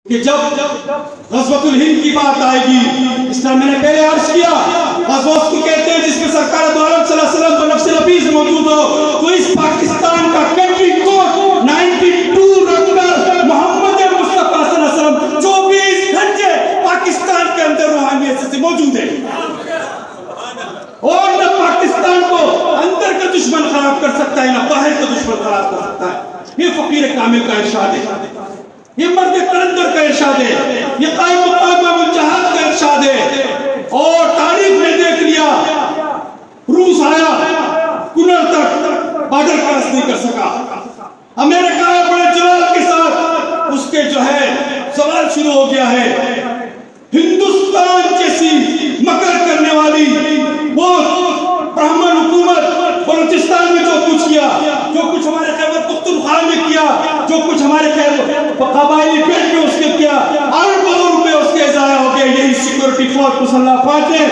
کہ جب غزوۃ الہند کی بات آئے گی، اس طرح میں نے پہلے عرض کیا، غزوہ اس کو کہتے ہیں جس میں سرکار دو عالم صلی اللہ علیہ وسلم بنفس الحفیظ موجود ہو، تو اس پاکستان کا کنٹری کوڈ 92 رکھ کر محمد مصطفیٰ صلی اللہ علیہ وسلم 24 گھنٹے پاکستان کے اندر روحانیت سے موجود ہے، اور نہ پاکستان کو اندر کا دشمن خراب کر سکتا ہے، نہ باہر کا دشمن خراب کر سکتا ہے۔ یہ فقیر کامل کا ارشاد ہے، یہ مرد قلندر کا ارشاد ہے، یہ قائم مقام الجہاد کا ارشاد ہے۔ اور تاریخ نے دیکھ لیا، روس آیا کنر تک بارڈر کراس نہیں کر سکا، امریکہ آیا بڑے جلال کے ساتھ، اس کے جو ہے سوال شروع ہو گیا ہے، ہندوستان جیسی مکر کرنے والی وہ برہمن حکومت بلوچستان میں جو کچھ کیا، جو کچھ ہمارے خیبر پختونخوا میں کیا، جو کچھ ہمارے قبائلی پیٹ میں اس کے کیا، اربوں روپے اس کے ضائع ہو گئے، یہی سیکورٹی فورس مسلح افواج نے